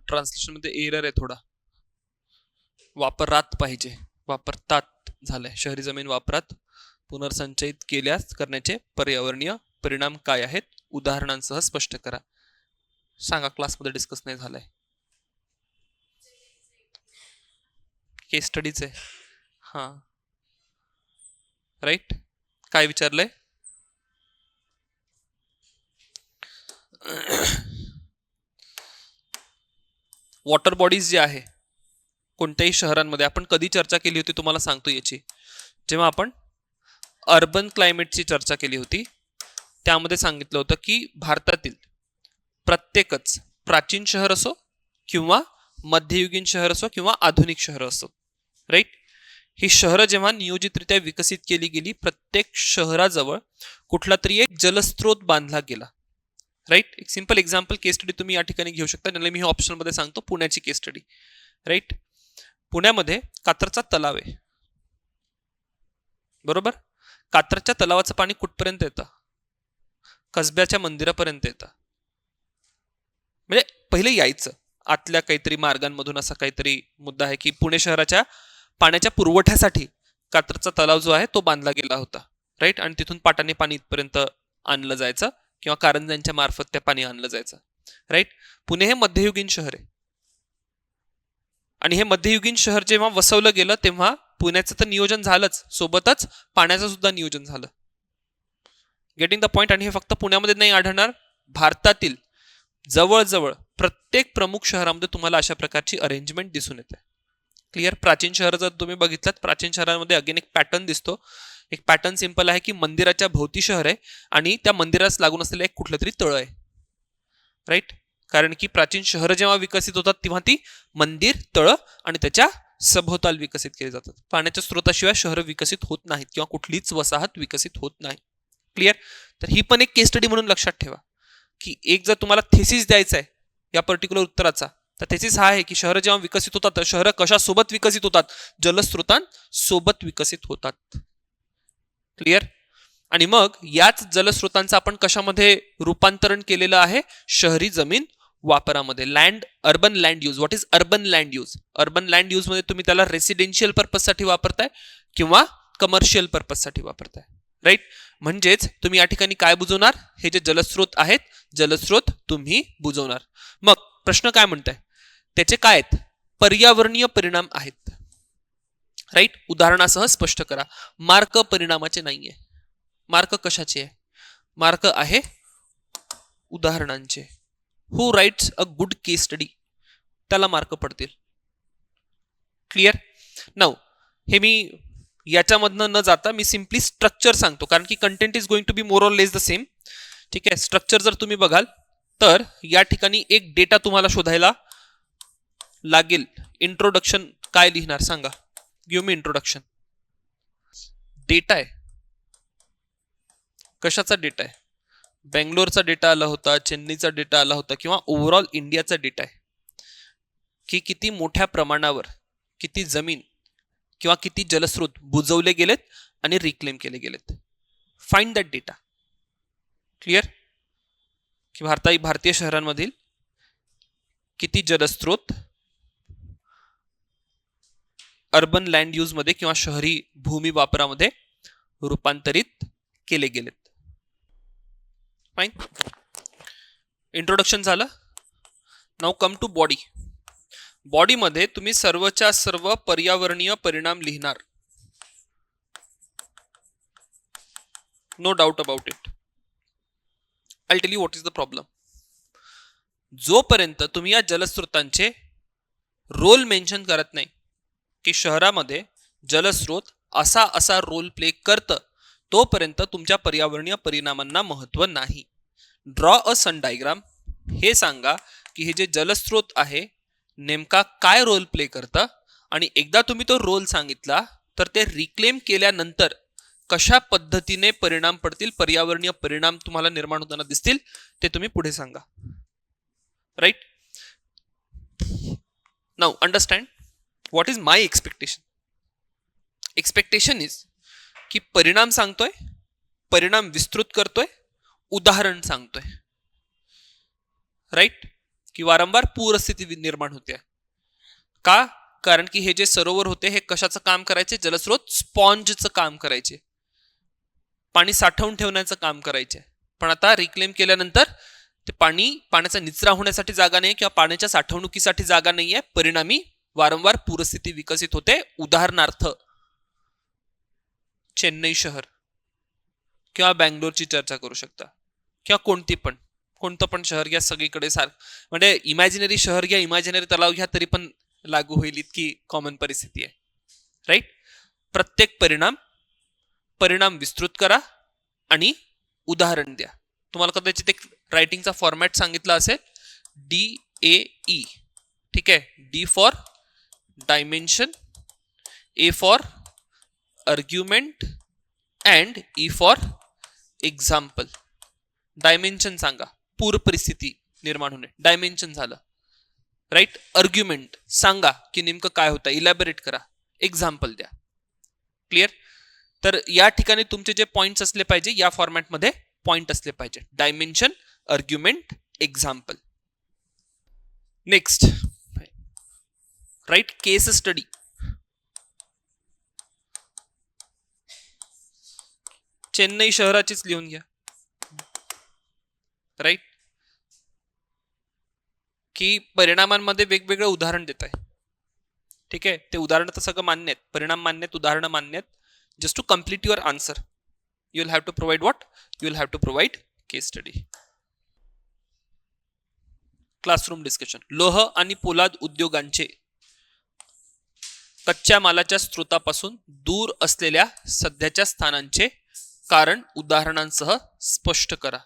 Translation मध्ये error आहे थोडा, वापरात पाहिजे, वापरतात झालंय. शहरी जमीन वापरात पुनर्संचयित केल्यास करण्याचे पर्यावरणीय परिणाम काय आहेत, उदाहरणांसह स्पष्ट करा. सांगा, क्लासमध्ये डिस्कस नाही झालंय. केस स्टडीच आहे. हा राईट. काय विचारलंय? वॉटर बॉडीज जे आहे कोणत्याही शहरांमध्ये, आपण कधी चर्चा केली होती तुम्हाला सांगतो याची. जेव्हा आपण अर्बन क्लायमेटची चर्चा केली होती त्यामध्ये सांगितलं होतं की भारतातील प्रत्येकच प्राचीन शहर असो किंवा मध्ययुगीन शहर असो किंवा आधुनिक शहर असो, राईट, ही शहरं जेव्हा नियोजितरित्या विकसित केली गेली, प्रत्येक शहराजवळ कुठला तरी एक जलस्रोत बांधला गेला, राईट. एक सिंपल एक्झाम्पल केस स्टडी तुम्ही या ठिकाणी घेऊ शकता. त्याला मी ऑप्शन मध्ये सांगतो, पुण्याची केस स्टडी, राईट. पुण्यामध्ये कात्रचा तलाव आहे, बरोबर. कात्रच्या तलावाचं पाणी कुठपर्यंत येतं? कसब्याच्या मंदिरापर्यंत येतं. म्हणजे पहिले यायचं आतल्या काहीतरी मार्गांमधून, असा काहीतरी मुद्दा आहे की पुणे शहराच्या पाण्याच्या पुरवठ्यासाठी कात्रचा तलाव जो आहे तो बांधला गेला होता, राईट. आणि तिथून पाटाने पाणी इथपर्यंत आणलं जायचं किंवा कारंजांच्या मार्फत त्या पाणी आणलं जायचं, राईट. पुणे हे मध्ययुगीन शहर आहे आणि हे मध्ययुगीन शहर जेव्हा वसवलं गेलं तेव्हा पुण्याचं तर नियोजन झालंच, सोबतच पाण्याचं सुद्धा नियोजन झालं. Getting the point. आणि हे फक्त पुण्यामध्ये नाही आढळणार, भारतातील जवळजवळ प्रत्येक प्रमुख शहरामध्ये तुम्हाला अशा प्रकारची अरेंजमेंट दिसून येते. क्लिअर. प्राचीन शहर जर तुम्ही बघितलं, प्राचीन शहरांमध्ये अगेन एक पॅटर्न दिसतो. एक पॅटर्न सिंपल आहे की मंदिराच्या भोवती शहर आहे आणि त्या मंदिरास लागून असलेलं एक कुठलं तरी तळ आहे, राईट. कारण की प्राचीन शहर जेव्हा विकसित होतात तेव्हा ती मंदिर, तळ आणि त्याच्या सभोवताल विकसित केले जातात. पाण्याच्या स्रोताशिवाय शहर विकसित होत नाहीत किंवा कुठलीच वसाहत विकसित होत नाही. क्लिअर. तर ही पण एक केस स्टडी म्हणून लक्षात ठेवा की एक जर तुम्हाला थेसिस द्यायचा आहे या पर्टिक्युलर उत्तराचा, तर थेसिस हा आहे की शहर जेव्हा विकसित होतात तर शहर कशासोबत विकसित होतात? जलस्रोतांसोबत विकसित होतात. क्लिअर. आणि मग याच जलस्रोतांचं आपण कशामध्ये रूपांतरण केलेलं आहे? शहरी जमीन वापरामध्ये. Land, urban land use. What is urban land use? Urban land use मध्ये तुम्ही त्याला रेसिडेन्शियल पर्पज साठी वापरताय किंवा कमर्शियल पर्पज साठी वापरताय, राईट. म्हणजेच तुम्ही या ठिकाणी काय बुजवणार? हे जे जलस्रोत आहेत, जलस्रोत तुम्ही बुजवणार. मग प्रश्न काय म्हणताय? त्याचे काय आहेत? पर्यावरणीय परिणाम आहेत, राईट. उदाहरणासह स्पष्ट करा. मार्क परिणामाचे नाहीये. मार्क कशाचे आहे? मार्क आहे उदाहरणांचे. Who writes a good case study, त्याला मार्क पडतील. क्लिअर. नाउ हे मी याच्यामधनं न जाता मी सिम्पली स्ट्रक्चर सांगतो, कारण की content is going to be more or less the same. ठीक आहे. स्ट्रक्चर जर तुम्ही बघाल तर या ठिकाणी एक डेटा तुम्हाला शोधायला लागेल. इंट्रोडक्शन काय लिहिणार सांगा? Give me introduction. डेटा आहे. कशाचा डेटा आहे? बेंगलोरचा डेटा आला होता, चेन्नईचा डेटा आला होता किंवा ओव्हरऑल इंडियाचा डेटा आहे की किती मोठ्या प्रमाणावर किती जमीन किंवा किती जलस्रोत बुजवले गेलेत आणि रिक्लेम केले गेलेत. Find that data. क्लिअर. की भारतीय शहरांमधील किती जलस्रोत अर्बन लँड यूज मध्ये किंवा शहरी भूमी वापरामध्ये रूपांतरित केले गेलेत. फाइन. इंट्रोडक्शन झालं. Now come to body. Body मध्ये तुम्ही सर्वच्या सर्व पर्यावरणीय परिणाम लिहिणार. No doubt about it. I tell you what is the problem. जोपर्यंत तुम्ही या जलस्रोतांचे रोल मेन्शन करत नाही की शहरामध्ये जलस्रोत असा असा रोल प्ले करतं, तोपर्यंत तुमच्या पर्यावरणीय परिणामांना महत्व नाही. Draw a sun diagram. हे सांगा की हे जे जलस्रोत आहे नेमका काय रोल प्ले करतं, आणि एकदा तुम्ही तो रोल सांगितला तर ते रिक्लेम केल्यानंतर कशा पद्धतीने परिणाम पडतील, पर्यावरणीय परिणाम तुम्हाला निर्माण होताना दिसतील, ते तुम्ही पुढे सांगा. Right. Now understand what is my expectation. Expectation is की परिणाम सांगतोय, परिणाम विस्तृत करतोय, उदाहरण सांगतोय. राईट. की वारंवार पूरस्थिती निर्माण होते. का? कारण की हे जे सरोवर होते हे कशाचं काम करायचे? जलस्रोत स्पॉन्जचं काम करायचे, पाणी साठवून ठेवण्याचं काम करायचे. पण आता रिक्लेम केल्यानंतर ते पाण्याचा निचरा होण्यासाठी जागा नाही किंवा पाण्याच्या साठवणुकीसाठी जागा नाहीये. परिणामी वारंवार पूरस्थिती विकसित होते. उदाहरणार्थ चेन्नई शहर किंवा बँगलोरची चर्चा करू शकता, किंवा कोणतं पण शहर घ्या, सगळीकडे म्हणजे इमॅजिनरी शहर घ्या, इमॅजिनरी तलाव घ्या, तरी पण लागू होईल इतकी कॉमन परिस्थिती आहे. राईट. प्रत्येक परिणाम विस्तृत करा आणि उदाहरण द्या. तुम्हाला कदाचित एक रायटिंगचा फॉर्मॅट सांगितला असेल, DAE. ठीक आहे. D for dimension, A for argument and E for example. Dimension सांगा, पूर परिस्थिती निर्माण होणे, डायमेन्शन झालं. राईट. आर्ग्युमेंट सांगा की नेमकं काय होतं, इलॅबोरेट करा. एक्झाम्पल द्या. क्लिअर. तर या ठिकाणी तुमचे जे पॉइंट्स असले पाहिजे, या फॉर्मॅटमध्ये पॉइंट असले पाहिजे. Dimension, argument, example. Next. Right. Case study. Chennai शहराचीच लिहून घ्या. राईट. की परिणामांमध्ये वेगवेगळे उदाहरण देत आहे. ठीक आहे. ते उदाहरण तर सगळं मान्य आहेत, परिणाम मान्य आहेत, उदाहरणं मान्य आहेत. Just to complete your answer you will have to provide what? You will have to provide case study. Classroom discussion. लोह आणि पोलाद उद्योगांचे कच्च्या मालाच्या स्रोतापासून दूर असलेल्या सध्याच्या स्थानांचे कारण उदाहरणांसह स्पष्ट करा.